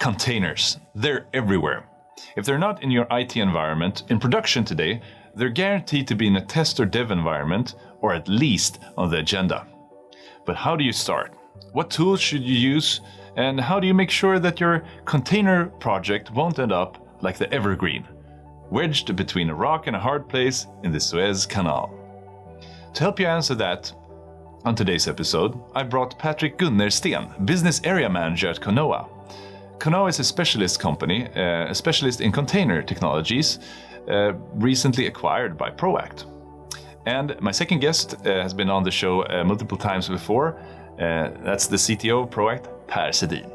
Containers. They're everywhere. If they're not in your IT environment, in production today, they're guaranteed to be in a test or dev environment, or at least on the agenda. But how do you start? What tools should you use? And how do you make sure that your container project won't end up like the Evergreen, wedged between a rock and a hard place in the Suez Canal? To help you answer that, on today's episode, I brought Patrik Gunnersten, Business Area Manager at Conoa. Conoa is a specialist company, a specialist in container technologies, recently acquired by Proact. And my second guest has been on the show multiple times before. That's the CTO of Proact, Sedihn.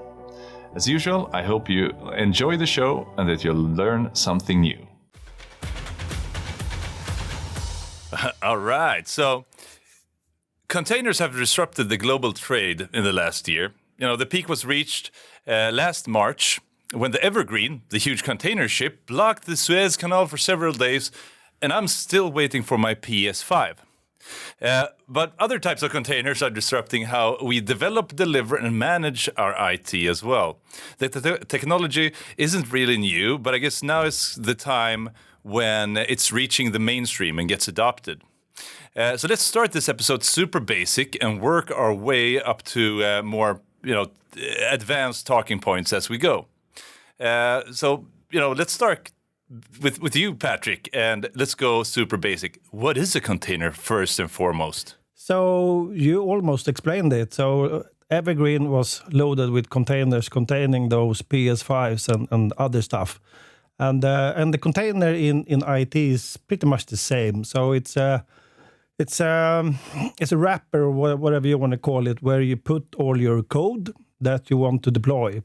As usual, I hope you enjoy the show and that you'll learn something new. All right, so containers have disrupted the global trade in the last year. The peak was reached last March when the Evergreen, the huge container ship, blocked the Suez Canal for several days, and I'm still waiting for my PS5. But other types of containers are disrupting how we develop, deliver, and manage our IT as well. The technology isn't really new, but I guess now is the time when it's reaching the mainstream and gets adopted. So let's start this episode super basic and work our way up to more, advanced talking points as we go. So let's start with you, Patrik, and let's go super basic. What is a container first and foremost? So you almost explained it. So Evergreen was loaded with containers containing those PS5s and other stuff. And the container in IT is pretty much the same. So it's a wrapper, or whatever you want to call it, where you put all your code that you want to deploy.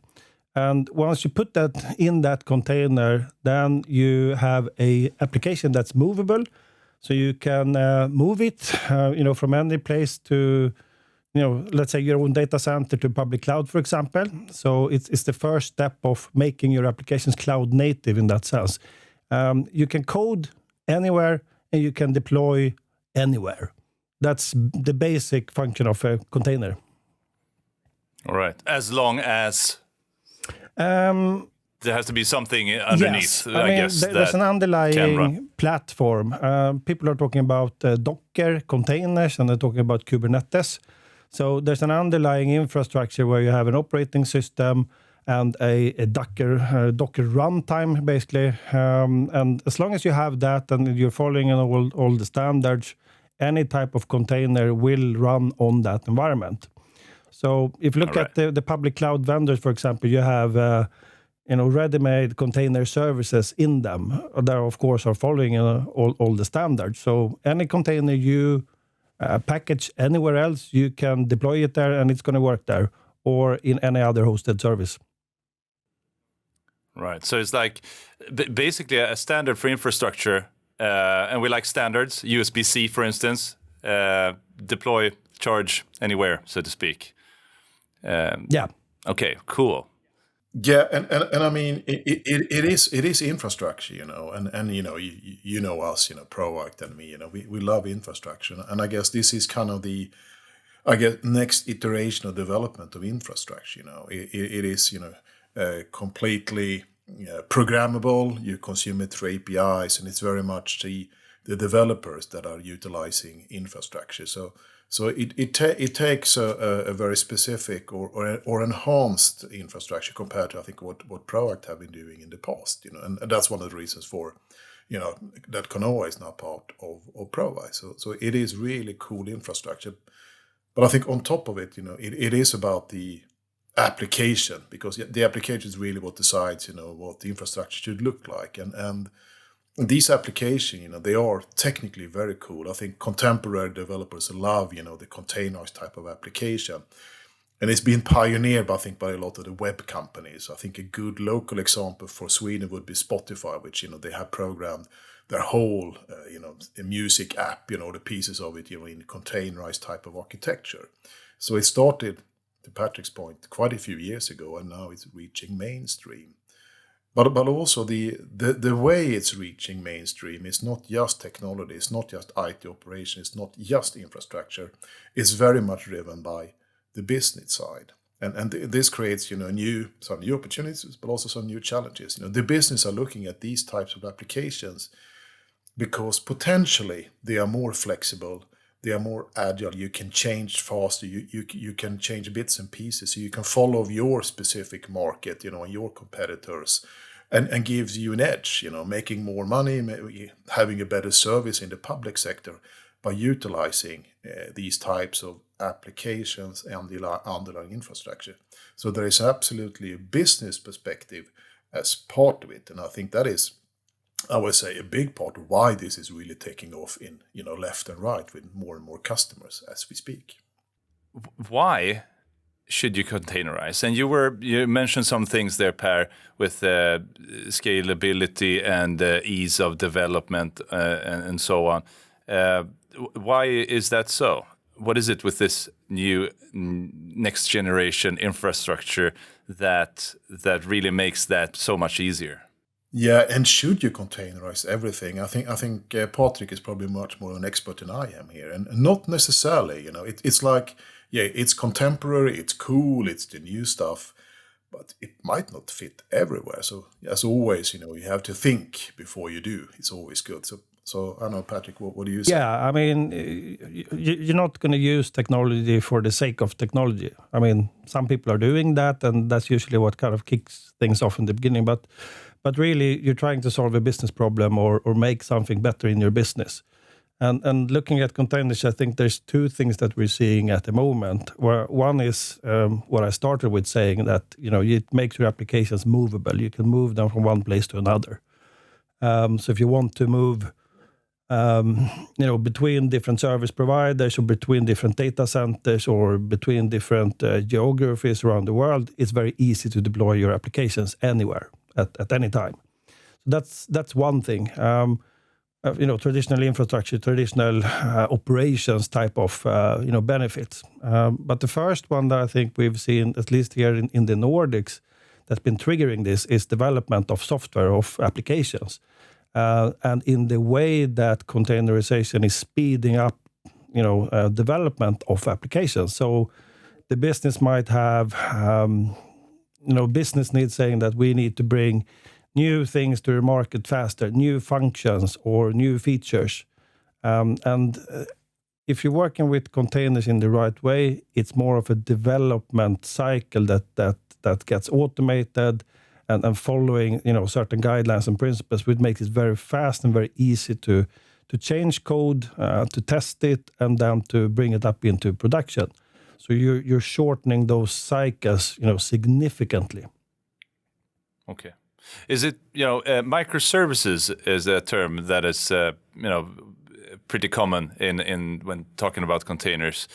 And once you put that in that container, then you have a application that's movable. So you can move it, from any place to, let's say your own data center to public cloud, for example. So it's the first step of making your applications cloud native in that sense. You can code anywhere and you can deploy anywhere. That's the basic function of a container. All right. As long as there has to be something underneath. Yes. I guess there's an underlying platform. People are talking about Docker containers, and they're talking about Kubernetes. So there's an underlying infrastructure where you have an operating system and a Docker runtime, basically. And as long as you have that and you're following all the standards, any type of container will run on that environment. So if you look at the public cloud vendors, for example, you have ready-made container services in them. They, of course, are following all the standards. So any container you package anywhere else, you can deploy it there and it's going to work there, or in any other hosted service. Right. So it's like basically a standard for infrastructure, and we like standards, USB-C, for instance, deploy, charge anywhere, so to speak. Yeah. Okay, cool. Yeah, and I mean it is infrastructure, and you know us, Proact and me, we love infrastructure, and I guess this is kind of the next iteration of development of infrastructure. It is completely programmable. You consume it through APIs, and it's very much the developers that are utilizing infrastructure. So it takes a very specific or enhanced infrastructure compared to, I think, what Proact have been doing in the past, and that's one of the reasons for, that Conoa is now part of Proact. So it is really cool infrastructure. But I think on top of it, it is about the application, because the application is really what decides, what the infrastructure should look like. And these applications, they are technically very cool. I think contemporary developers love, the containerized type of application. And it's been pioneered, by a lot of the web companies. I think a good local example for Sweden would be Spotify, which, they have programmed their whole, music app, the pieces of it, in containerized type of architecture. So it started, to Patrik's point, quite a few years ago, and now it's reaching mainstream. But also the way it's reaching mainstream is not just technology, it's not just IT operation, it's not just infrastructure. It's very much driven by the business side. And this creates, some new opportunities, but also some new challenges. The business are looking at these types of applications because potentially they are more flexible, they are more agile. You can change faster. You can change bits and pieces. So you can follow your specific market, and your competitors, and gives you an edge. Making more money, having a better service in the public sector by utilizing these types of applications and the underlying infrastructure. So there is absolutely a business perspective as part of it, and I think that is, I would say, a big part of why this is really taking off in left and right with more and more customers as we speak. Why should you containerize? And you mentioned some things there, Per, with scalability and ease of development and so on. Why is that so? What is it with this new next generation infrastructure that really makes that so much easier? Yeah, and should you containerize everything? I think Patrik is probably much more an expert than I am here, and not necessarily. It's like, yeah, it's contemporary, it's cool, it's the new stuff, but it might not fit everywhere. So as always, you have to think before you do. It's always good. So I don't know, Patrik, what do you say? Yeah, I mean, you're not going to use technology for the sake of technology. I mean, some people are doing that, and that's usually what kind of kicks things off in the beginning. But really, you're trying to solve a business problem or make something better in your business. And looking at containers, I think there's two things that we're seeing at the moment. Where one is what I started with saying, that it makes your applications movable. You can move them from one place to another. So if you want to move between different service providers or between different data centers or between different geographies around the world, it's very easy to deploy your applications anywhere at any time. So that's one thing. Traditional infrastructure, traditional operations type of benefits. But the first one that I think we've seen, at least here in the Nordics, that's been triggering this is development of software, of applications. And in the way that containerization is speeding up, development of applications. So the business might have, business needs saying that we need to bring new things to the market faster, new functions or new features. If you're working with containers in the right way, it's more of a development cycle that gets automated and following certain guidelines and principles, which makes it very fast and very easy to change code, to test it, and then to bring it up into production. So you're shortening those cycles significantly. Okay. Is it microservices is a term that is pretty common in when talking about containers?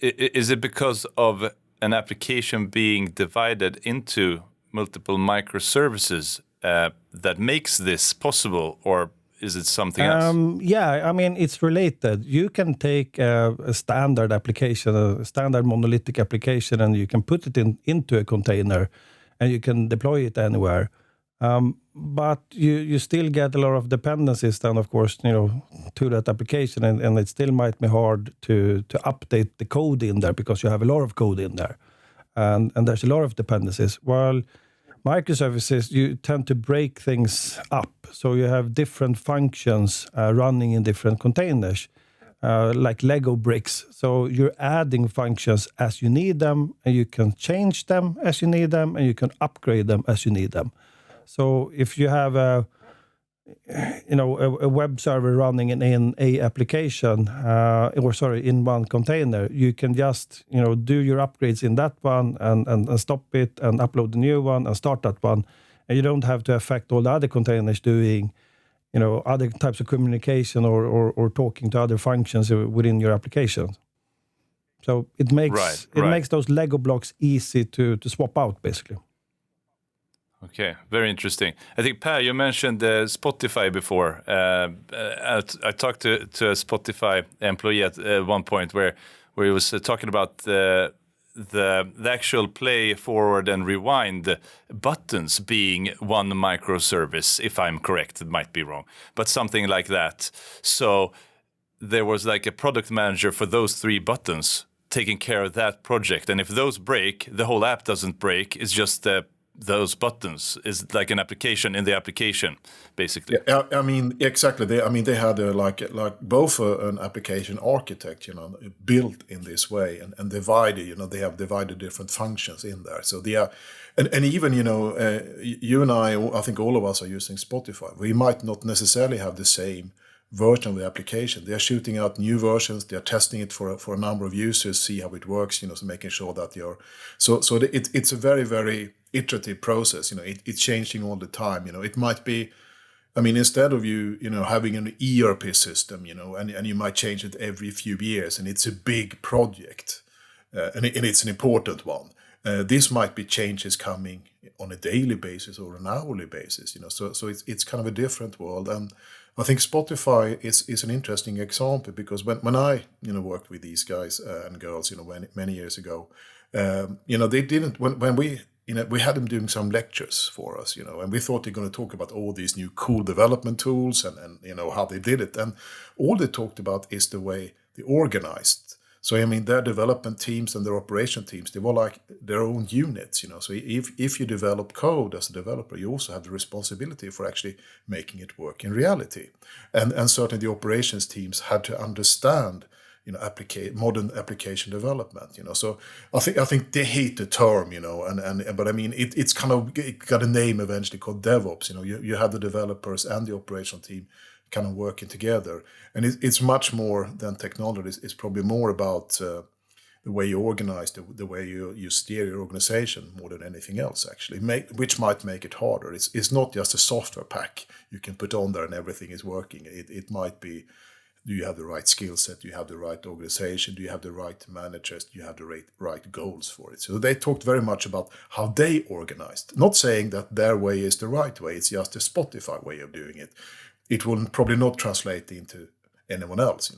Is it because of an application being divided into multiple microservices that makes this possible, or is it something else? Yeah, I mean, it's related. You can take a standard application, a standard monolithic application, and you can put it into a container, and you can deploy it anywhere. But you still get a lot of dependencies then, of course, to that application, and it still might be hard to update the code in there because you have a lot of code in there. And there's a lot of dependencies. While microservices, you tend to break things up. So you have different functions running in different containers, like Lego bricks. So you're adding functions as you need them, and you can change them as you need them, and you can upgrade them as you need them. So if you have a web server running in a application, in one container, you can just do your upgrades in that one and stop it and upload the new one and start that one, and you don't have to affect all the other containers doing other types of communication or talking to other functions within your application. So it makes those Lego blocks easy to swap out, basically. Okay, very interesting. I think, Per, you mentioned Spotify before. I talked to a Spotify employee at one point where he was talking about the actual play forward and rewind buttons being one microservice, if I'm correct. It might be wrong, but something like that. So there was like a product manager for those three buttons taking care of that project. And if those break, the whole app doesn't break. It's just those buttons is like an application in the application, basically. Yeah, I mean, exactly. They had like both an application architect, built in this way and divided. They have divided different functions in there. So they are, and even you and I think all of us are using Spotify. We might not necessarily have the same version of the application. They are shooting out new versions. They are testing it for a number of users, see how it works. So making sure that it's a very, very iterative process. It's changing all the time. It might be, instead of you having an ERP system, and you might change it every few years, and it's a big project, and it's an important one. This might be changes coming on a daily basis or an hourly basis. So it's kind of a different world. And I think Spotify is an interesting example, because when I worked with these guys and girls many years ago, they didn't when we had them doing some lectures for us, and we thought they're going to talk about all these new cool development tools and how they did it, and all they talked about is the way they organized. So their development teams and their operation teams, they were like their own units, So if you develop code as a developer, you also have the responsibility for actually making it work in reality. And certainly the operations teams had to understand, modern application development. So I think they hate the term, but it's kind of it got a name eventually called DevOps. You have the developers and the operational team kind of working together, and it's much more than technology. It's probably more about the way you organize, the way you steer your organization more than anything else, actually, which might make it harder. It's not just a software pack you can put on there and everything is working. It might be, do you have the right skill set? Do you have the right organization? Do you have the right managers? Do you have the right goals for it? So they talked very much about how they organized, not saying that their way is the right way. It's just a Spotify way of doing it. It will probably not translate into anyone else,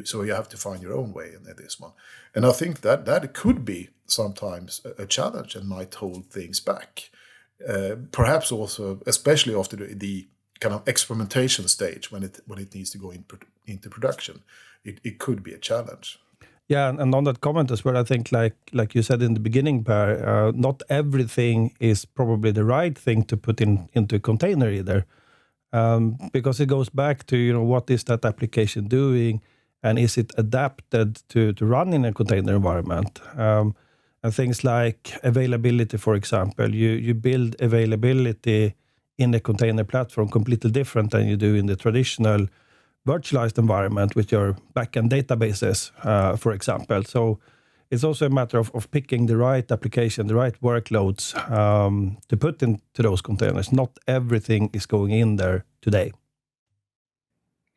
so you have to find your own way in this one. And I think that could be sometimes a challenge and might hold things back. Perhaps also, especially after the kind of experimentation stage, when it needs to go into production, it could be a challenge. Yeah, and on that comment as well, I think like you said in the beginning, Per, not everything is probably the right thing to put into a container either. Because it goes back to, what is that application doing, and is it adapted to run in a container environment? And things like availability, for example, you build availability in a container platform completely different than you do in the traditional virtualized environment with your backend databases, for example. So it's also a matter of picking the right application, the right workloads to put into those containers. Not everything is going in there today.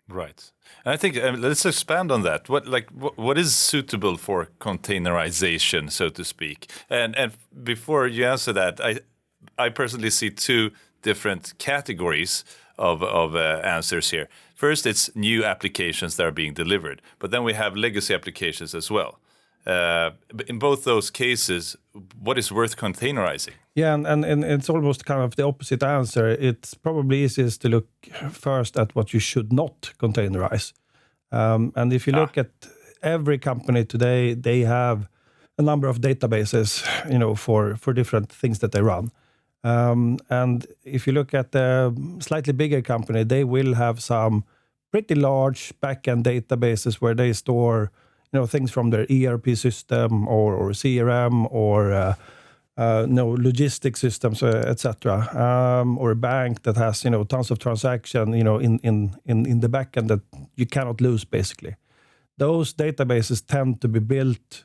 Right. And I think let's expand on that. What is suitable for containerization, so to speak? And before you answer that, I personally see two different categories of answers here. First, it's new applications that are being delivered, but then we have legacy applications as well. In both those cases, what is worth containerizing? Yeah, and it's almost kind of the opposite answer. It's probably easiest to look first at what you should not containerize. And if you look at every company today, they have a number of databases, for different things that they run. And if you look at the slightly bigger company, they will have some pretty large backend databases where they store things from their ERP system or CRM or logistics systems, etc. Or a bank that has tons of transaction in the backend that you cannot lose, basically. Those databases tend to be built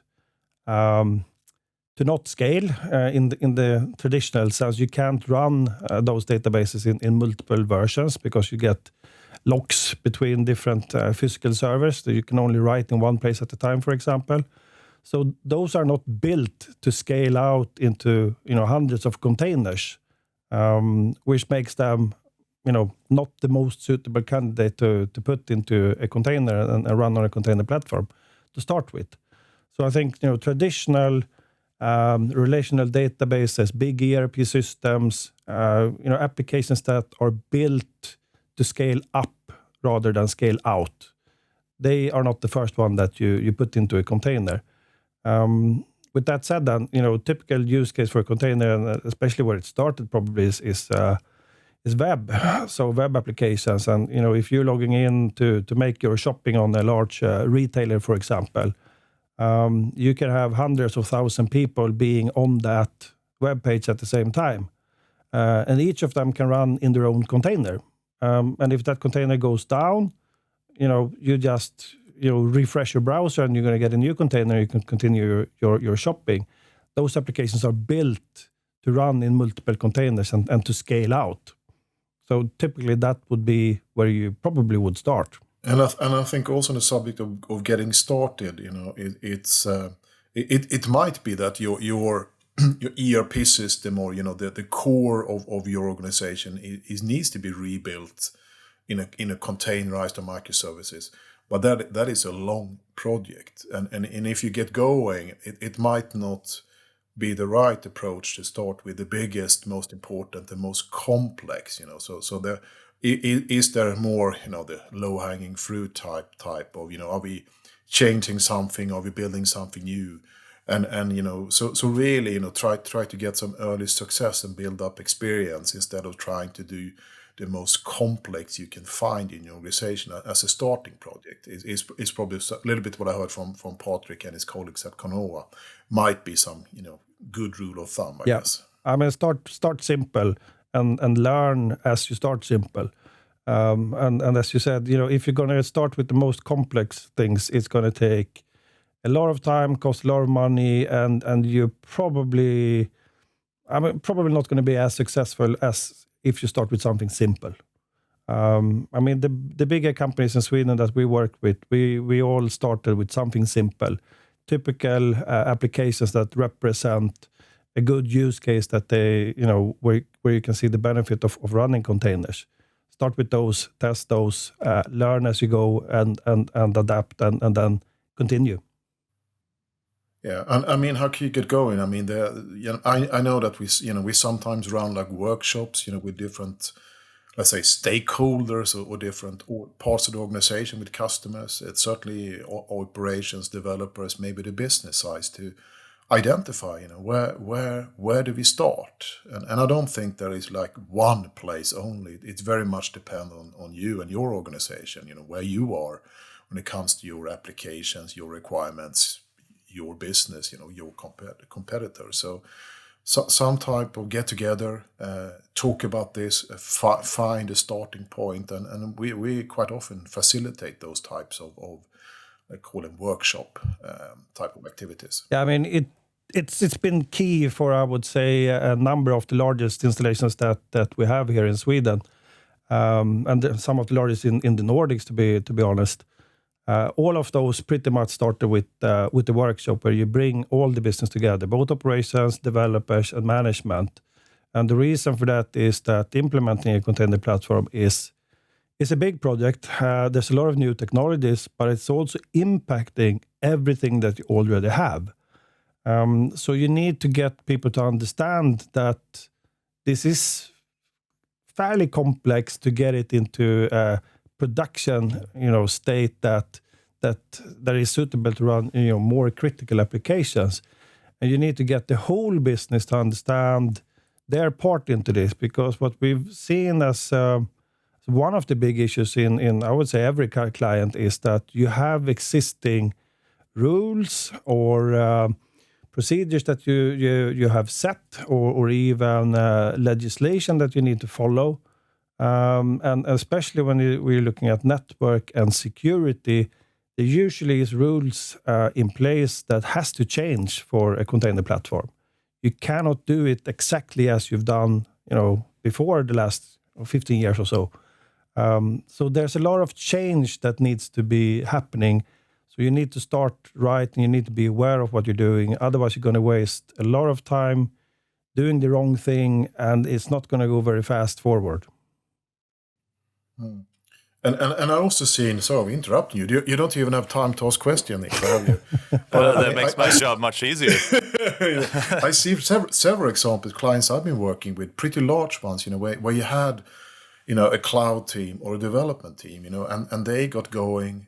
to not scale in the traditional sense. You can't run those databases in multiple versions because you get locks between different physical servers that you can only write in one place at a time, for example. So those are not built to scale out into hundreds of containers, which makes them not the most suitable candidate to put into a container and run on a container platform to start with. So I think traditional relational databases, big ERP systems, applications that are built to scale up rather than scale out, they are not the first one that you put into a container. With that said, then typical use case for a container, and especially where it started, probably is web. So web applications, and if you're logging in to make your shopping on a large retailer, for example, you can have hundreds of thousands of people being on that web page at the same time, and each of them can run in their own container. And if that container goes down, you just refresh your browser and you're going to get a new container. You can continue your shopping. Those applications are built to run in multiple containers and to scale out. So typically that would be where you probably would start. And I think also on the subject of getting started, it might be that your ERP system or the core of your organization needs to be rebuilt in a containerized or microservices. But that is a long project, and if you get going, it might not be the right approach to start with the biggest, most important, and most complex. So there is there more the low-hanging fruit type of are we changing something, are we building something new, and so really try to get some early success and build up experience instead of trying to do the most complex you can find in your organization as a starting project is probably a little bit what I heard from Patrik and his colleagues at Conoa. Might be some good rule of thumb, I guess. I mean, start simple and learn as you start simple. And as you said, if you're going to start with the most complex things, it's going to take a lot of time, cost a lot of money, and you're probably not going to be as successful as if you start with something simple. I mean, the bigger companies in Sweden that we work with, we all started with something simple. Typical applications that represent a good use case that they, where you can see the benefit of running containers. Start with those, test those, learn as you go, and adapt, and then continue. Yeah, and I mean, how can you get going? I mean, I know that we sometimes run like workshops, with different, let's say, stakeholders or different parts of the organization with customers. It's certainly operations, developers, maybe the business side to identify, where do we start? And I don't think there is like one place only. It's very much dependent on you and your organization, where you are when it comes to your applications, your requirements, your business, your competitors. So some type of get together, talk about this, find a starting point, and we quite often facilitate those types of I call them workshop type of activities. Yeah, I mean it's been key for, I would say, a number of the largest installations that we have here in Sweden, and some of the largest in the Nordics, to be honest. All of those pretty much started with the workshop, where you bring all the business together, both operations, developers, and management. And the reason for that is that implementing a container platform is a big project. There's a lot of new technologies, but it's also impacting everything that you already have. So you need to get people to understand that this is fairly complex to get it into production, state that is suitable to run, more critical applications. And you need to get the whole business to understand their part into this, because what we've seen as one of the big issues in I would say every client is that you have existing rules or procedures that you have set, or even legislation that you need to follow. And especially when we're looking at network and security, there usually is rules in place that has to change for a container platform. You cannot do it exactly as you've done, before the last 15 years or so. So there's a lot of change that needs to be happening. So you need to start right, and you need to be aware of what you're doing. Otherwise, you're going to waste a lot of time doing the wrong thing, and it's not going to go very fast forward. Mm. And I also seen, sorry, interrupting you. You don't even have time to ask questions, have you? That makes my job much easier. I see several examples, clients I've been working with, pretty large ones, where you had, a cloud team or a development team, and they got going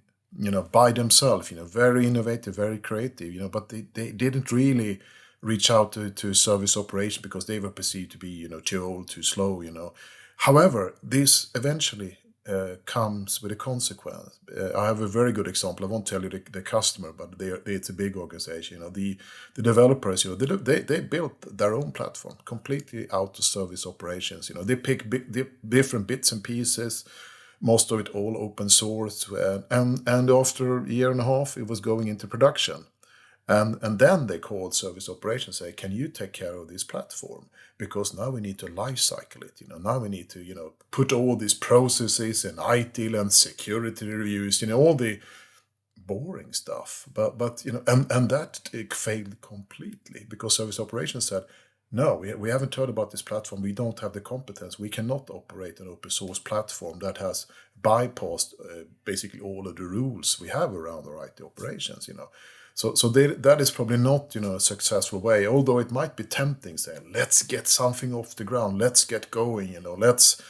by themselves, very innovative, very creative, but they didn't really reach out to service operation because they were perceived to be, too old, too slow, However, this eventually comes with a consequence. I have a very good example. I won't tell you the customer, but it's a big organization. The developers, they built their own platform completely out of service operations. They pick different bits and pieces, most of it all open source, and after a year and a half, it was going into production. And then they called service operations, say, can you take care of this platform? Because now we need to life cycle it. Now we need to, put all these processes and IT and security reviews, all the boring stuff. But and that it failed completely because service operations said, no, we haven't heard about this platform. We don't have the competence. We cannot operate an open source platform that has bypassed basically all of the rules we have around our IT operations, So that is probably not, a successful way, although it might be tempting, saying, let's get something off the ground, let's get going, let's,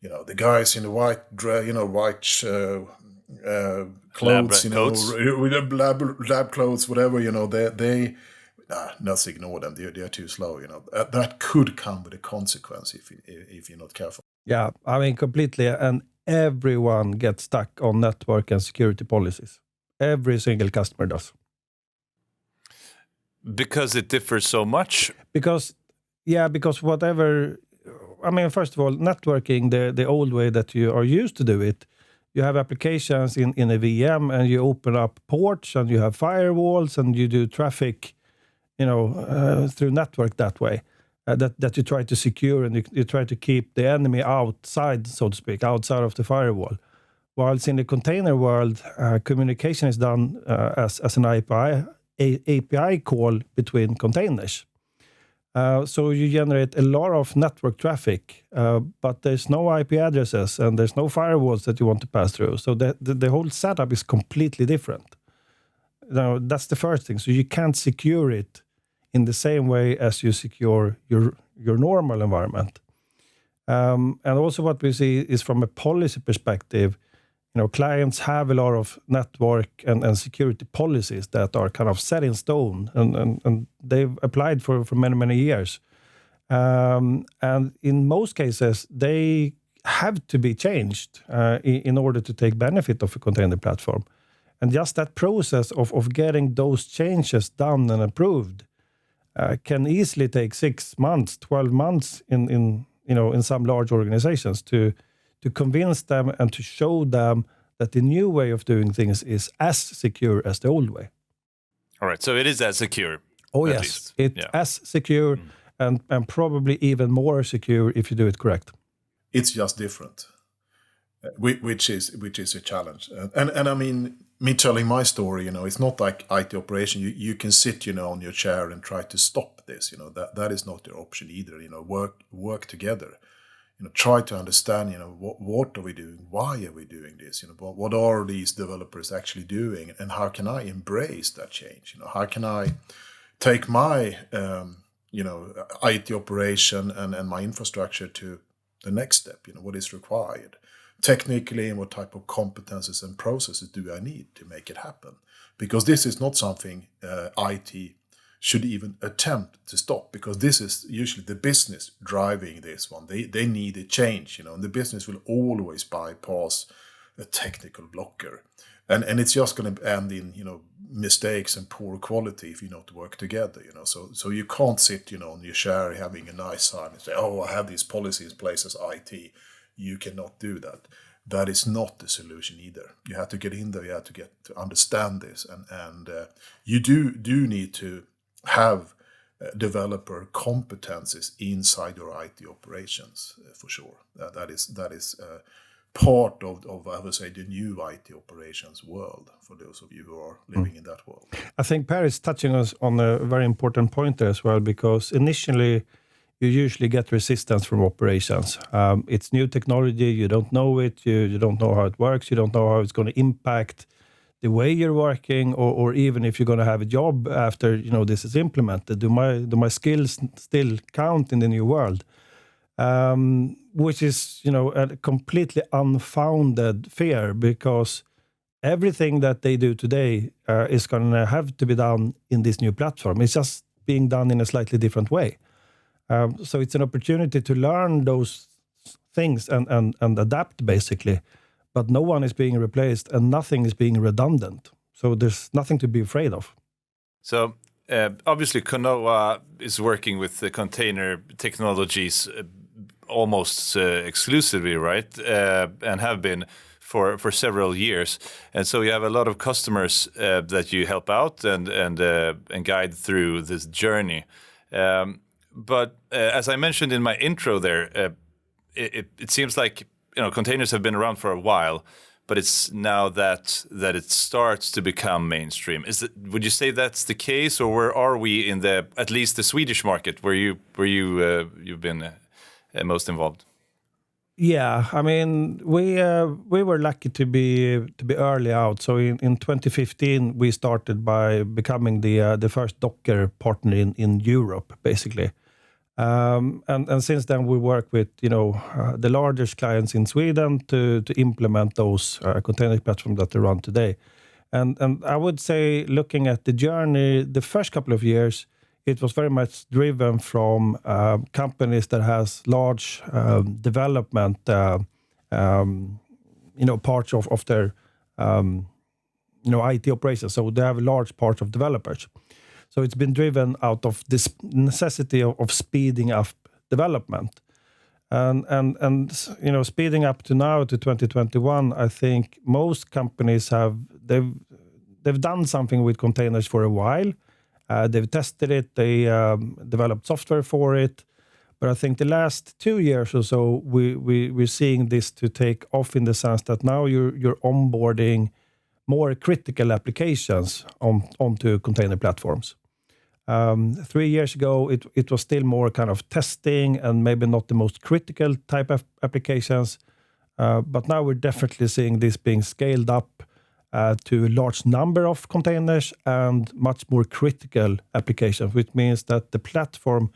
the guys in the white clothes, with the lab clothes, whatever, they let's ignore them. They're too slow, That could come with a consequence if you're not careful. Yeah, I mean, completely. And everyone gets stuck on network and security policies. Every single customer does. Because it differs so much? Because whatever... I mean, first of all, networking, the old way that you are used to do it, you have applications in a VM and you open up ports and you have firewalls and you do traffic, through network that way, that you try to secure and you try to keep the enemy outside, so to speak, outside of the firewall. Whilst in the container world, communication is done as an API call between containers. So you generate a lot of network traffic, but there's no IP addresses and there's no firewalls that you want to pass through. So the whole setup is completely different. That's the first thing. So you can't secure it in the same way as you secure your normal environment. And also what we see is from a policy perspective, clients have a lot of network and security policies that are kind of set in stone, and they've applied for many, many years. And in most cases, they have to be changed in order to take benefit of a container platform. And just that process of getting those changes done and approved can easily take 6 months, 12 months in some large organizations to convince them and to show them that the new way of doing things is as secure as the old way. All right, so it is as secure. Oh, yes. It's as secure and probably even more secure if you do it correct. It's just different, which is a challenge. And I mean, me telling my story, it's not like IT operation. You can sit, on your chair and try to stop this. That is not your option either. Work together. Try to understand, what are we doing? Why are we doing this? What are these developers actually doing? And how can I embrace that change? How can I take my, IT operation and my infrastructure to the next step? What is required technically, and what type of competences and processes do I need to make it happen? Because this is not something IT should even attempt to stop, because this is usually the business driving this one. They need a change, and the business will always bypass a technical blocker. And it's just going to end in, mistakes and poor quality if you not work together, So you can't sit, on your chair having a nice time and say, oh, I have these policies in place as IT. You cannot do that. That is not the solution either. You have to get in there. You have to get to understand this, and you do need to have developer competences inside your IT operations for sure. That is part of I would say the new IT operations world for those of you who are living in that world. I think Per is touching us on a very important point there as well, because initially you usually get resistance from operations. It's new technology, you don't know it, you don't know how it works, you don't know how it's going to impact the way you're working, or even if you're going to have a job after this is implemented. Do my skills still count in the new world? Which is a completely unfounded fear, because everything that they do today is going to have to be done in this new platform. It's just being done in a slightly different way. So it's an opportunity to learn those things and adapt, basically. But no one is being replaced and nothing is being redundant. So there's nothing to be afraid of. So obviously Conoa is working with the container technologies almost exclusively, right? And have been for several years. And so you have a lot of customers that you help out and guide through this journey. But as I mentioned in my intro there, it seems like containers have been around for a while, but it's now that it starts to become mainstream. Would you say that's the case, or where are we in at least the Swedish market where you've been most involved? Yeah, I mean, we were lucky to be early out. So in 2015, we started by becoming the first Docker partner in Europe, basically. And since then, we work with the largest clients in Sweden to implement those container platforms that they run today. And I would say, looking at the journey, the first couple of years, it was very much driven from companies that has large development, parts of their IT operations. So they have large parts of developers. So it's been driven out of this necessity of speeding up development, and speeding up to now to 2021. I think most companies they've done something with containers for a while. They've tested it. They developed software for it. But I think the last 2 years or so, we're seeing this to take off in the sense that now you're onboarding more critical applications onto container platforms. 3 years ago, it was still more kind of testing and maybe not the most critical type of applications. But now we're definitely seeing this being scaled up to a large number of containers and much more critical applications, which means that the platform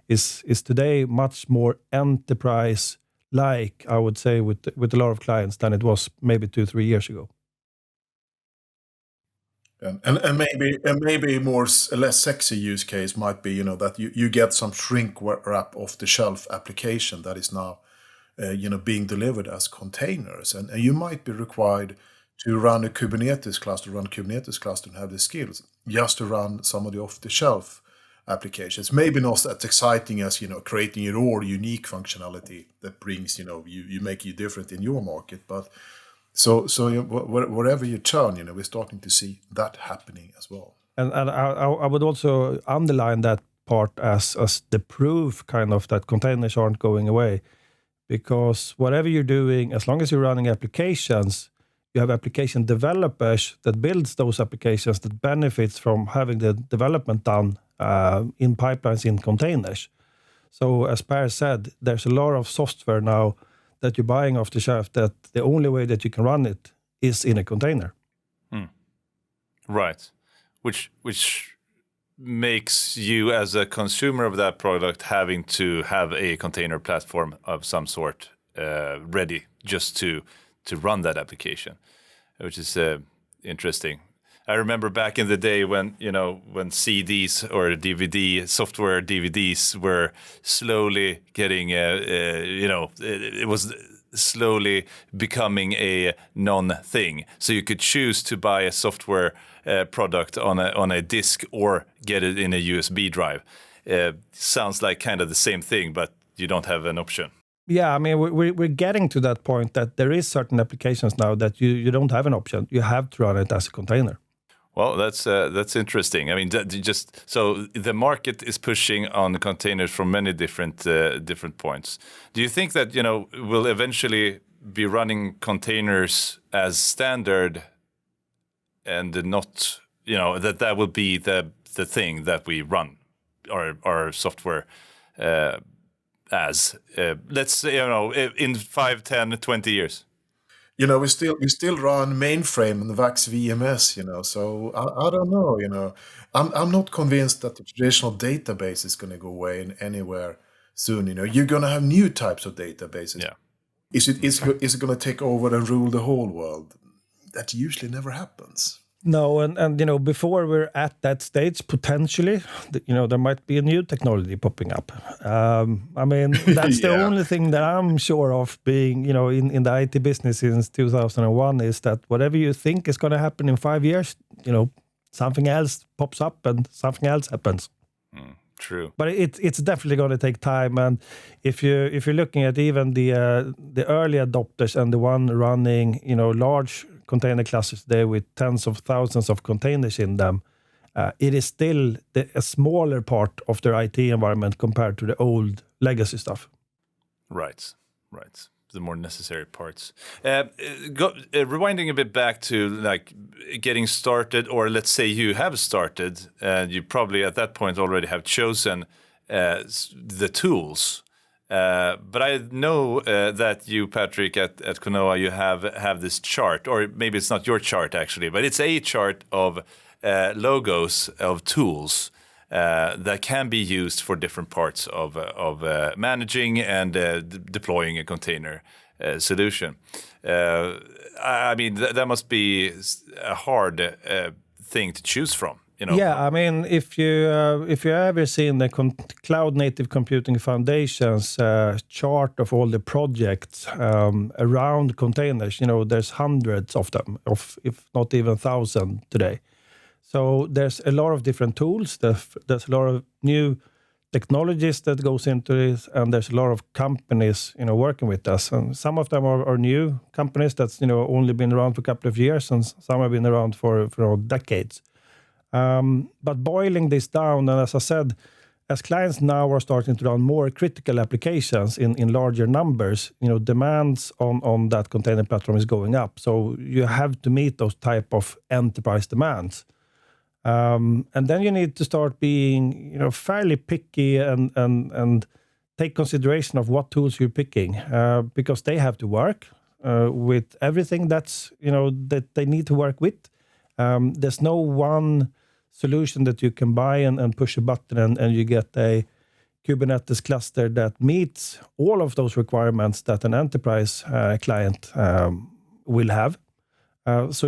is today much more enterprise-like, I would say, with a lot of clients than it was maybe 2-3 years ago. And maybe a less sexy use case might be that you get some shrink wrap off the shelf application that is now being delivered as containers, and you might be required to run a Kubernetes cluster, and have the skills just to run some of the off the shelf applications. Maybe not as exciting as creating your unique functionality that brings you make you different in your market, but So wherever you turn, we're starting to see that happening as well. And I would also underline that part as the proof, kind of, that containers aren't going away, because whatever you're doing, as long as you're running applications, you have application developers that builds those applications that benefits from having the development done in pipelines in containers. So as Per said, there's a lot of software now that you're buying off the shelf that the only way that you can run it is in a container. Right. Which makes you, as a consumer of that product, having to have a container platform of some sort ready just to run that application, which is interesting. I remember back in the day when CDs or software DVDs were slowly getting, it was slowly becoming a non-thing. So you could choose to buy a software product on a disk or get it in a USB drive. Sounds like kind of the same thing, but you don't have an option. Yeah, I mean, we're getting to that point that there is certain applications now that you don't have an option. You have to run it as a container. Well, that's interesting. I mean, just so the market is pushing on containers from many different points. Do you think that we'll eventually be running containers as standard, and not that will be the thing that we run our software as? Let's say in 5, 10, 20 years. We still run mainframe and VAX VMS, so I don't know, I'm not convinced that the traditional database is going to go away anywhere soon. You're going to have new types of databases. Yeah. Is it going to take over and rule the whole world? that usually never happens. No, and before we're at that stage, potentially, there might be a new technology popping up. That's the only thing that I'm sure of being, in the IT business since 2001 is that whatever you think is going to happen in 5 years, something else pops up and something else happens. True, but it's definitely going to take time. And if you're looking at even the early adopters and the one running, large container clusters there with tens of thousands of containers in them, it is still a smaller part of their IT environment compared to the old legacy stuff. Right. The more necessary parts. Rewinding a bit back to like getting started, or let's say you have started, and you probably at that point already have chosen the tools. But I know that you, Patrik, at Conoa, you have this chart, or maybe it's not your chart actually, but it's a chart of logos of tools that can be used for different parts of managing and deploying a container solution. That must be a hard thing to choose from. Yeah, if you ever seen the Cloud Native Computing Foundation's chart of all the projects around containers, there's hundreds of them, if not even 1,000 today. So there's a lot of different tools. There's a lot of new technologies that goes into this, and there's a lot of companies, working with us. And some of them are new companies that's only been around for a couple of years, and some have been around for decades. But boiling this down, and as I said, as clients now are starting to run more critical applications in larger numbers, demands on that container platform is going up. So you have to meet those type of enterprise demands. And then you need to start being, fairly picky and take consideration of what tools you're picking, because they have to work with everything that's, that they need to work with. There's no one solution that you can buy and push a button and you get a Kubernetes cluster that meets all of those requirements that an enterprise client will have. So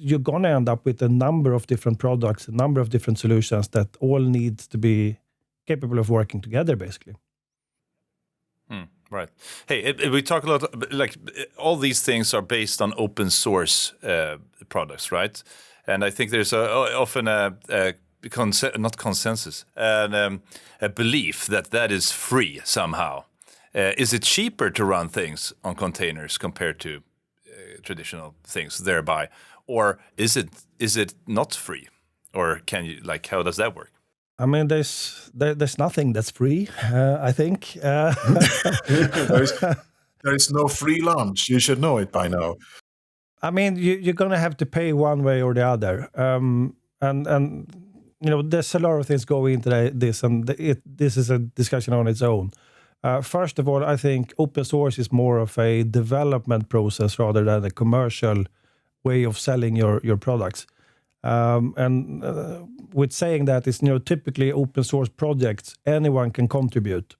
you're going to end up with a number of different products, a number of different solutions that all need to be capable of working together, basically. Right. Hey, we talk a lot, like all these things are based on open source products, right? And I think there's often not consensus, a belief that is free somehow. Is it cheaper to run things on containers compared to traditional things thereby? Or is it not free? Or can you, how does that work? There's nothing that's free, I think. There is no free lunch. You should know it by now. You're going to have to pay one way or the other. And there's a lot of things going into this, and this is a discussion on its own. First of all, I think open source is more of a development process rather than a commercial way of selling your products. With saying that, is typically open source projects, anyone can contribute.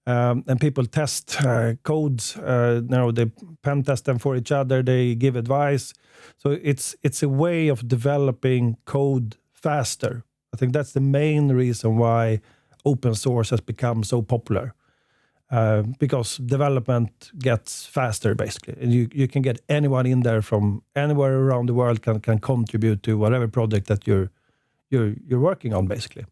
And people test codes, they pen test them for each other, they give advice. So it's a way of developing code faster. I think that's the main reason why open source has become so popular. Because development gets faster, basically. And you can get anyone in there from anywhere around the world can contribute to whatever project that you're working on, basically.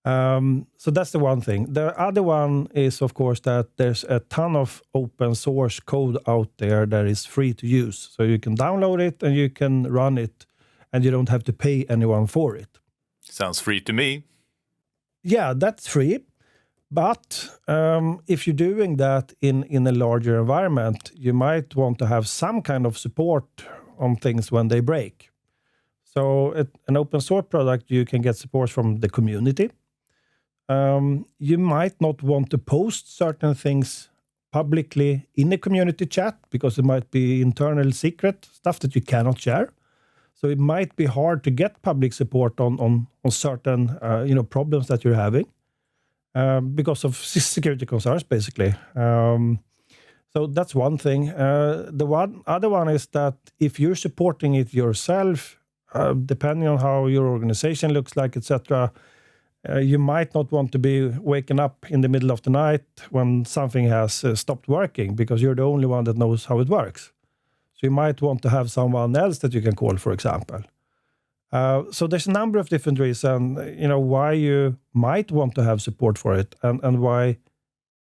So that's the one thing. The other one is, of course, that there's a ton of open source code out there that is free to use. So you can download it and you can run it, and you don't have to pay anyone for it. Sounds free to me. Yeah, that's free. But if you're doing that in a larger environment, you might want to have some kind of support on things when they break. So an open source product, you can get support from the community. You might not want to post certain things publicly in a community chat because it might be internal secret stuff that you cannot share. So it might be hard to get public support on certain problems that you're having because of security concerns, basically. So that's one thing. Other one is that if you're supporting it yourself, depending on how your organization looks like, etc., you might not want to be waking up in the middle of the night when something has stopped working because you're the only one that knows how it works. So you might want to have someone else that you can call, for example. So there's a number of different reasons, why you might want to have support for it, and why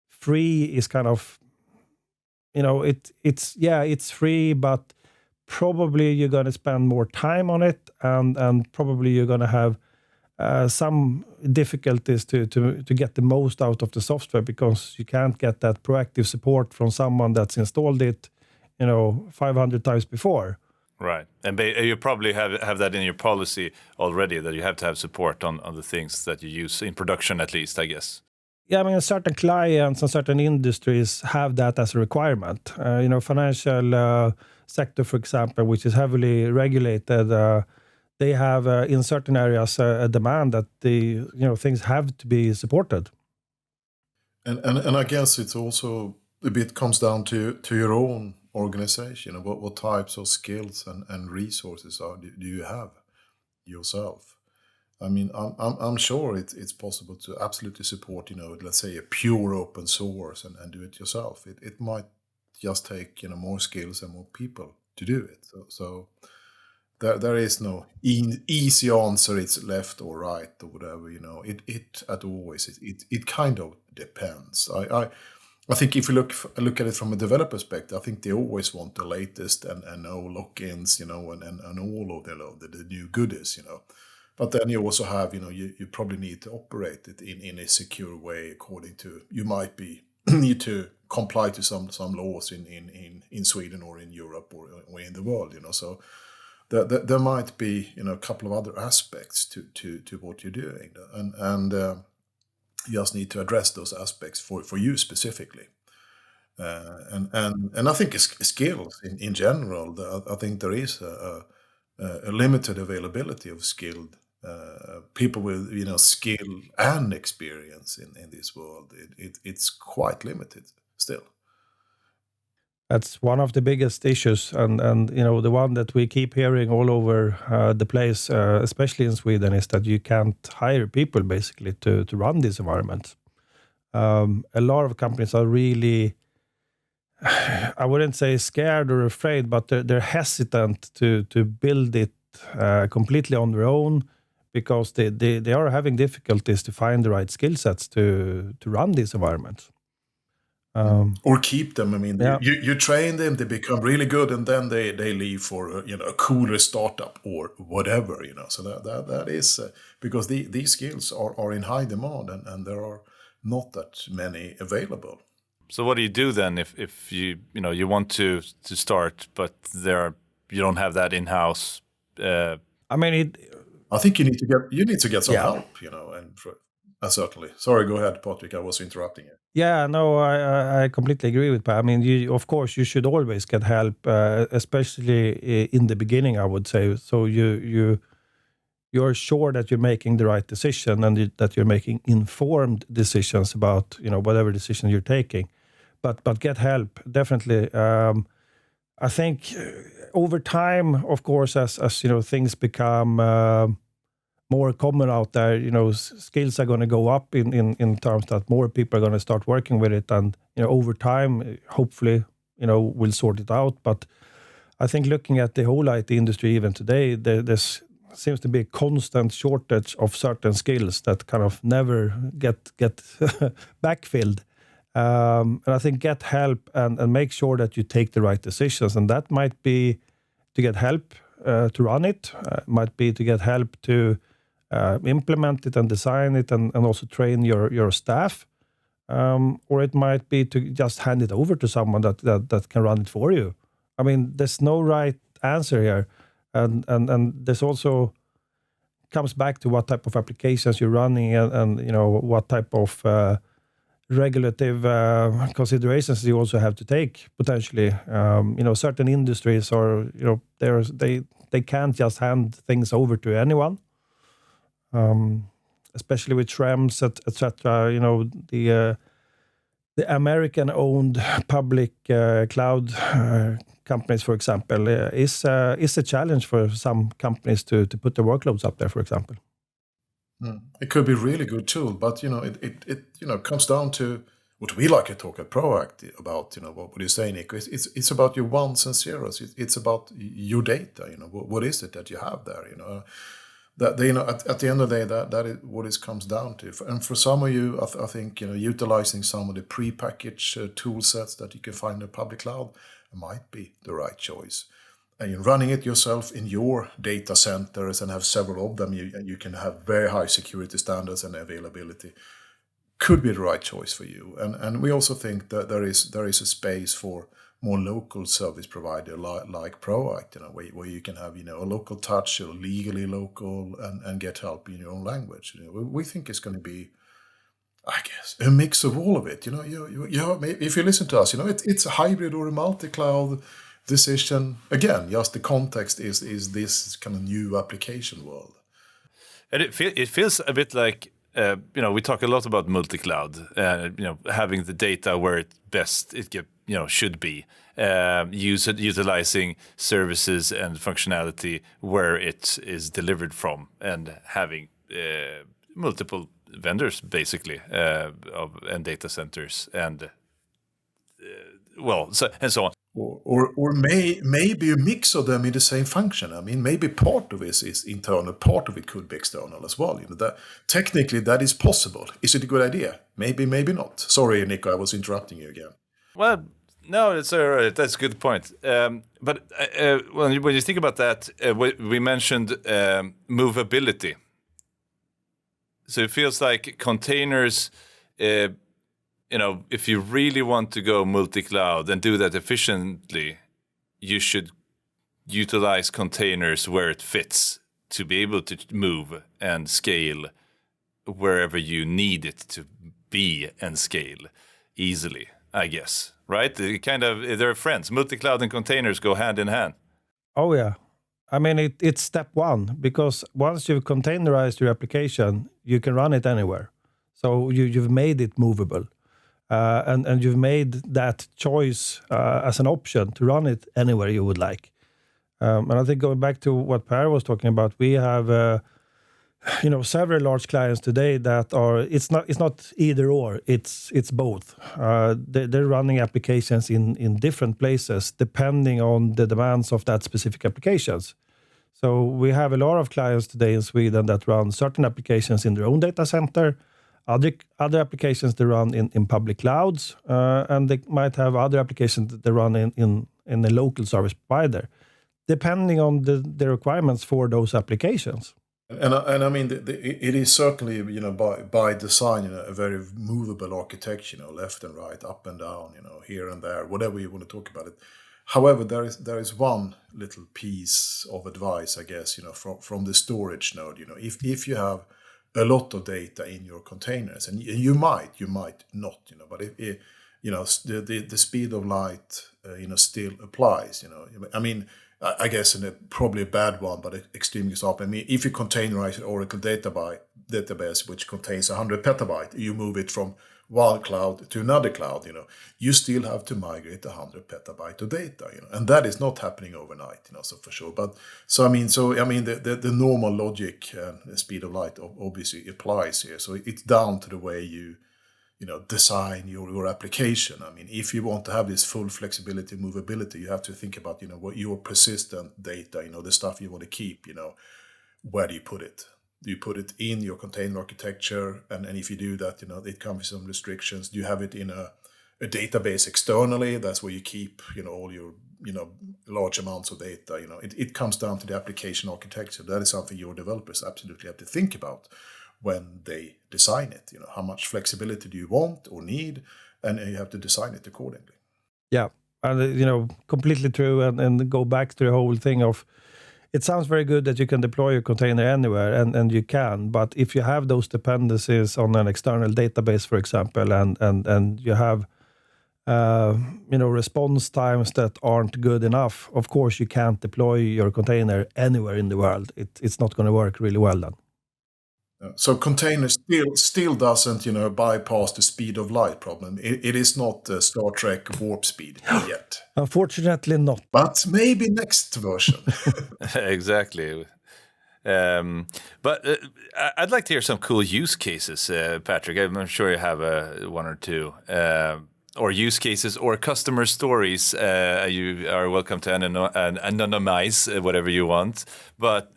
free is kind of, it's free, but probably you're going to spend more time on it, and probably you're going to have some difficulties to get the most out of the software because you can't get that proactive support from someone that's installed it, 500 times before. Right. And you probably have that in your policy already, that you have to have support on the things that you use in production, at least, I guess. Yeah, I mean, certain clients and certain industries have that as a requirement. Financial sector, for example, which is heavily regulated, they have in certain areas a demand that the things have to be supported. And I guess it's also a bit comes down to your own organization. What types of skills and resources do you have yourself? I mean, I'm sure it's possible to absolutely support, let's say a pure open source and do it yourself. It might just take, more skills and more people to do it. So there is no easy answer. It's left or right or whatever, It kind of depends. I think if you look at it from a developer perspective, I think they always want the latest and no lock-ins, and all of the new goodies, But then you also have, you probably need to operate it in a secure way according to, you might need to comply to some laws in Sweden or in Europe or in the world, So there might be, a couple of other aspects to what you're doing, and you just need to address those aspects for you specifically. And I think skills in general, I think there is a limited availability of skilled people with skill and experience in this world. It's quite limited still. That's one of the biggest issues, and the one that we keep hearing all over the place, especially in Sweden, is that you can't hire people basically to run these environments. A lot of companies are really, I wouldn't say scared or afraid, but they're hesitant to build it completely on their own because they are having difficulties to find the right skill sets to run these environments. Or keep them. I mean, you train them, they become really good, and then they leave for a cooler startup or whatever. So that is because these skills are in high demand, and there are not that many available. So what do you do then if you you want to start, but you don't have that in house? I mean, I think you need to get some help. And certainly. Sorry, go ahead, Patrik. I was interrupting you. Yeah, no, I completely agree with Pat. I mean, of course, you should always get help, especially in the beginning, I would say. So you're sure that you're making the right decision and that you're making informed decisions about whatever decision you're taking. But get help, definitely. I think over time, of course, as things become more common out there, skills are going to go up in terms that more people are going to start working with it, and over time, hopefully, we'll sort it out. But I think looking at the whole IT industry even today, there seems to be a constant shortage of certain skills that kind of never get backfilled. And I think get help and make sure that you take the right decisions, and that might be to get help to run it, might be to get help to implement it and design it, and also train your staff, or it might be to just hand it over to someone that can run it for you. I mean, there's no right answer here, and there's also comes back to what type of applications you're running, and what type of regulative considerations you also have to take potentially. Certain industries are they can't just hand things over to anyone. Especially with Schrems, etc. the American-owned public cloud companies, for example, is a challenge for some companies to put their workloads up there, for example. It could be a really good tool, but it comes down to what we like to talk at Proact about. What you say, Nico? It's about your ones and zeros. It's about your data. What is it that you have there? That at the end of the day, that is what it comes down to. And for some of you, I think utilizing some of the pre-packaged tool sets that you can find in public cloud might be the right choice. And you're running it yourself in your data centers and have several of them. You can have very high security standards and availability. Could be the right choice for you. And we also think that there is a space for more local service provider like Proact, where you can have a local touch, or legally local, and get help in your own language. We think it's going to be, I guess, a mix of all of it. If you listen to us, it's a hybrid or a multi-cloud decision. Again, just the context is this kind of new application world. And it feels a bit like we talk a lot about multi-cloud, having the data where it should be, utilizing services and functionality where it is delivered from, and having multiple vendors basically and data centers and so on. Or maybe a mix of them in the same function. I mean, maybe part of it is internal, part of it could be external as well. Technically, that is possible. Is it a good idea? Maybe not. Sorry, Nico, I was interrupting you again. Well, no, it's all right. That's a good point. But when you think about that, we mentioned movability. So it feels like containers, if you really want to go multi-cloud and do that efficiently, you should utilize containers where it fits to be able to move and scale wherever you need it to be and scale easily, I guess. Right? They're friends. Multi-cloud and containers go hand in hand. Oh, yeah. I mean, it's step one, because once you've containerized your application, you can run it anywhere. So you've made it movable. And you've made that choice as an option to run it anywhere you would like. And I think going back to what Per was talking about, we have several large clients today that are it's not either or, it's both. They're running applications in different places depending on the demands of that specific applications. So we have a lot of clients today in Sweden that run certain applications in their own data center, other applications they run in public clouds, and they might have other applications that they run in a local service provider, depending on the requirements for those applications. And I mean, it is certainly by design a very movable architecture, left and right, up and down, here and there, whatever you want to talk about it. However, there is one little piece of advice, I guess, from the storage node. If you have a lot of data in your containers, and you might not, but if the speed of light, still applies. I mean, I guess probably a bad one, but an extreme example. I mean, if you containerize an Oracle database which contains 100 petabyte, you move it from one cloud to another cloud. You still have to migrate 100 petabyte of data. And that is not happening overnight. So for sure. But I mean, the normal logic and the speed of light obviously applies here. So it's down to the way you design your application. I mean, if you want to have this full flexibility, movability, you have to think about, what your persistent data, the stuff you want to keep, where do you put it? Do you put it in your container architecture? And if you do that, it comes with some restrictions. Do you have it in a database externally? That's where you keep, all your, large amounts of data. It comes down to the application architecture. That is something your developers absolutely have to think about when they design it. How much flexibility do you want or need? And you have to design it accordingly. Yeah, and completely true. And go back to the whole thing of, it sounds very good that you can deploy your container anywhere, and you can. But if you have those dependencies on an external database, for example, and you have response times that aren't good enough, of course you can't deploy your container anywhere in the world. It's not going to work really well then. So containers still doesn't, bypass the speed of light problem. It is not Star Trek warp speed yet. Unfortunately not. But maybe next version. Exactly. But I'd like to hear some cool use cases, Patrik. I'm sure you have one or two. Or use cases or customer stories. You are welcome to anonymize whatever you want. But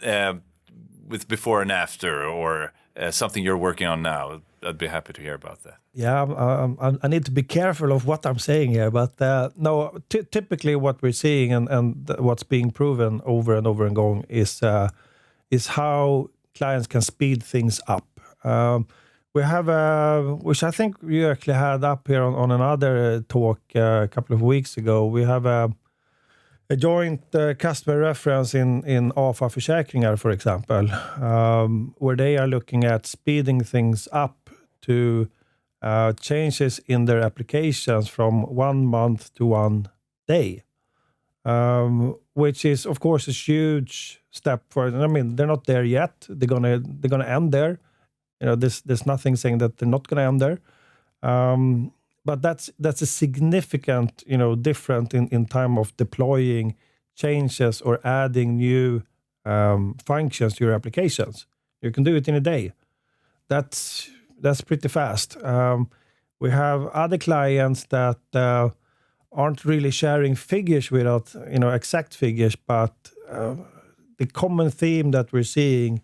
with before and after, or something you're working on now, I'd be happy to hear about that. Yeah, I need to be careful of what I'm saying here, but no. Typically, what we're seeing and what's being proven over and over and going is how clients can speed things up. We have which I think you actually had up here on another talk a couple of weeks ago. We have a joint customer reference in AFA Försäkringar, for example, where they are looking at speeding things up to changes in their applications from 1 month to 1 day, which is, of course, a huge step forward. I mean, they're not there yet. They're gonna end there. There's nothing saying that they're not gonna end there. But that's a significant, different in time of deploying changes or adding new functions to your applications. You can do it in a day. That's pretty fast. We have other clients that aren't really sharing figures without, exact figures, but the common theme that we're seeing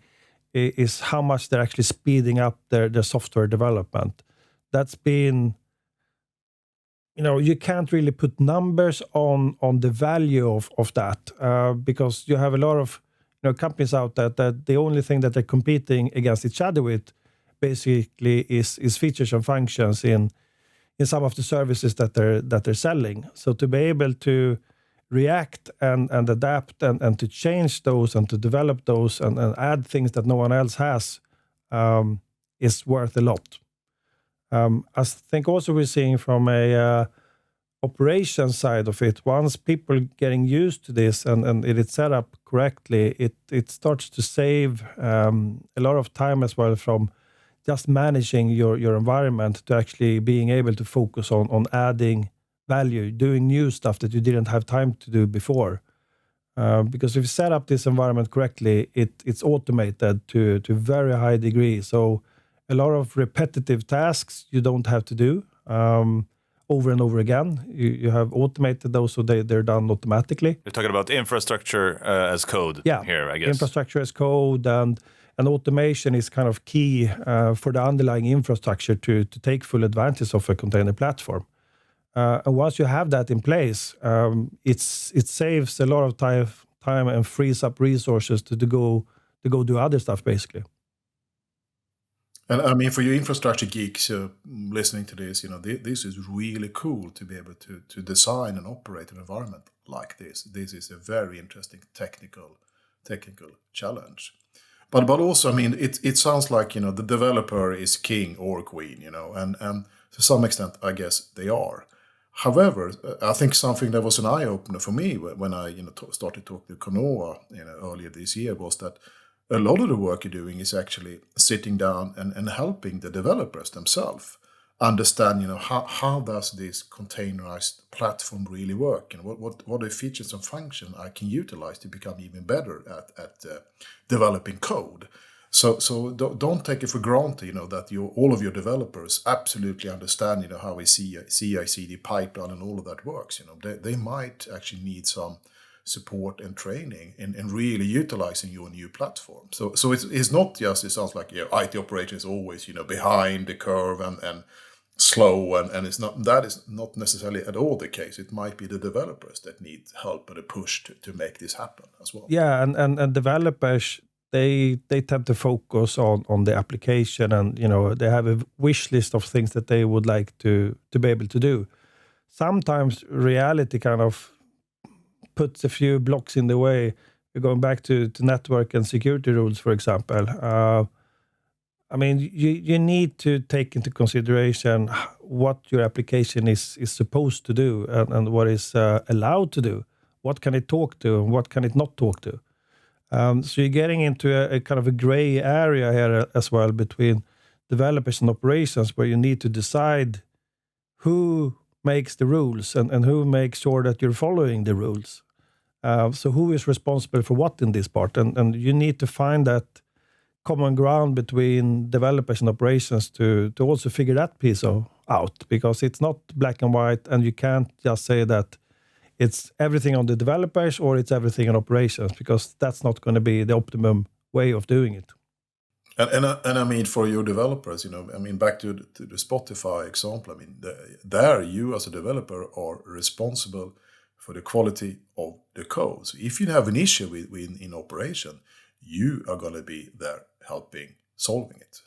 is how much they're actually speeding up their software development. That's been, you can't really put numbers on the value of that because you have a lot of companies out there that the only thing that they're competing against each other with basically is features and functions in some of the services that they're selling. So to be able to react and adapt and to change those and to develop those and add things that no one else has is worth a lot. I think also we're seeing from a operations side of it, once people getting used to this and it is set up correctly, it starts to save a lot of time as well from just managing your environment to actually being able to focus on adding value, doing new stuff that you didn't have time to do before. Because if you set up this environment correctly, it's automated to a very high degree. So a lot of repetitive tasks you don't have to do over and over again. You have automated those so they're done automatically. You're talking about infrastructure as code here, I guess. Infrastructure as code and automation is kind of key for the underlying infrastructure to take full advantage of a container platform. And once you have that in place, it saves a lot of time and frees up resources to go do other stuff, basically. And I mean, for you infrastructure geeks listening to this, this is really cool to be able to design and operate an environment like this. This is a very interesting technical challenge. But also, I mean, it sounds like, the developer is king or queen, and to some extent, I guess they are. However, I think something that was an eye-opener for me when I started talking to Conoa earlier this year was that a lot of the work you're doing is actually sitting down and helping the developers themselves understand how does this containerized platform really work, and what are the features and functions I can utilize to become even better at developing code. So don't take it for granted, that all of your developers absolutely understand, how a CI/CD pipeline and all of that works. They might actually need some support and training in really utilizing your new platform. So it's not just, it sounds like IT operation is always behind the curve and slow, and that is not necessarily at all the case. It might be the developers that need help and a push to make this happen as well. Yeah, and developers, they tend to focus on the application, and they have a wish list of things that they would like to be able to do. Sometimes reality kind of puts a few blocks in the way. You're going back to network and security rules, for example. I mean, you need to take into consideration what your application is supposed to do and what is allowed to do. What can it talk to and what can it not talk to? So you're getting into a kind of a gray area here as well between developers and operations, where you need to decide who makes the rules and who makes sure that you're following the rules. So who is responsible for what in this part? And you need to find that common ground between developers and operations to also figure that piece out, because it's not black and white, and you can't just say that it's everything on the developers or it's everything on operations, because that's not going to be the optimum way of doing it. And I mean, for your developers, I mean, back to the Spotify example, I mean, there you as a developer are responsible for the quality of the code. So if you have an issue in operation, you are going to be there helping solving it.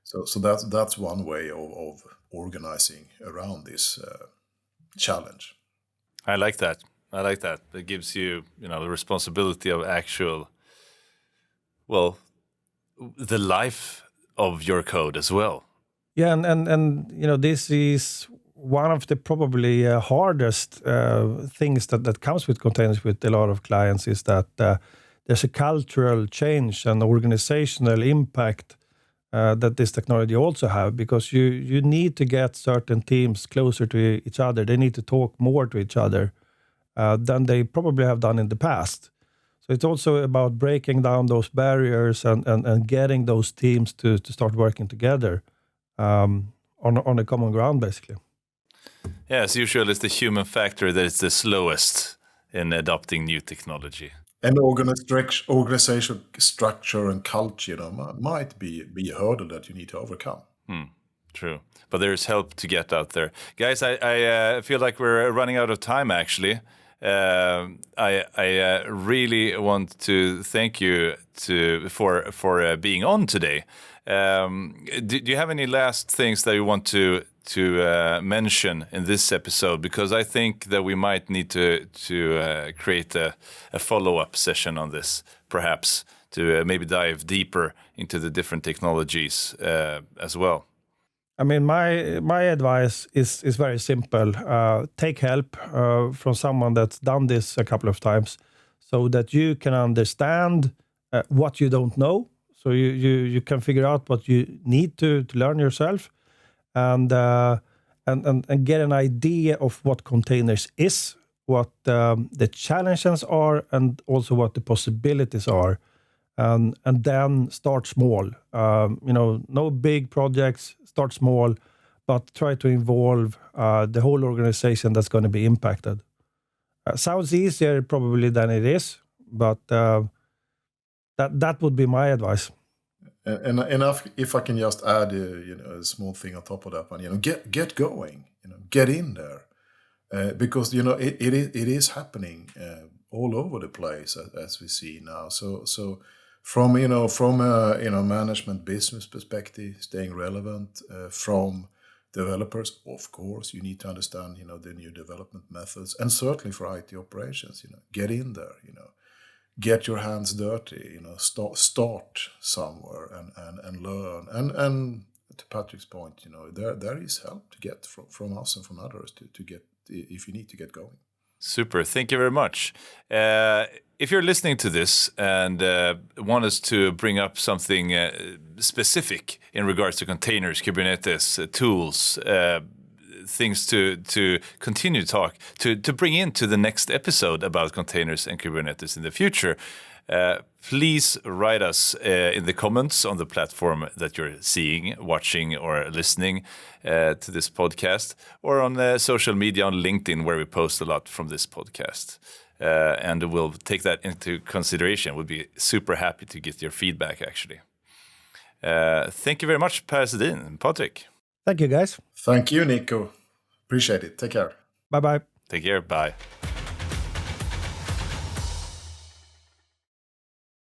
So that's one way of organizing around this challenge. I like that. It gives you, the responsibility of actual, the life of your code as well. Yeah, and this is one of the probably hardest things that comes with containers with a lot of clients, is that there's a cultural change and organizational impact that this technology also have, because you need to get certain teams closer to each other. They need to talk more to each other than they probably have done in the past. So it's also about breaking down those barriers and getting those teams to start working together on a common ground, basically. Yeah, as usual, it's the human factor that is the slowest in adopting new technology. And organizational structure and culture, might be a hurdle that you need to overcome. True. But there's help to get out there. Guys, I feel like we're running out of time, actually. I really want to thank you for being on today. Do you have any last things that you want to mention in this episode? Because I think that we might need to create a follow-up session on this, perhaps, to maybe dive deeper into the different technologies as well. I mean, my advice is very simple. Take help from someone that's done this a couple of times, so that you can understand what you don't know. So you can figure out what you need to learn yourself, and get an idea of what containers is, what the challenges are, and also what the possibilities are. And then start small. No big projects. Start small, but try to involve the whole organization that's going to be impacted. Sounds easier probably than it is, but that would be my advice. And if I can just add, a small thing on top of that one, get going, get in there, because it is happening all over the place as we see now. So from a management business perspective, staying relevant, from developers, of course, you need to understand the new development methods, and certainly for IT operations, get in there, get your hands dirty, start somewhere and learn. And to Patrik's point, there is help to get from us and from others to get, if you need to get going. Super. Thank you very much. If you're listening to this and want us to bring up something specific in regards to containers, Kubernetes, tools, things to continue to talk, to bring into the next episode about containers and Kubernetes in the future, please write us in the comments on the platform that you're seeing, watching, or listening to this podcast, or on social media on LinkedIn, where we post a lot from this podcast. And we'll take that into consideration. We'll be super happy to get your feedback, actually. Thank you very much, Sedihn and Patrik. Thank you, guys. Thank you, Nico. Appreciate it. Take care. Bye-bye. Take care. Bye.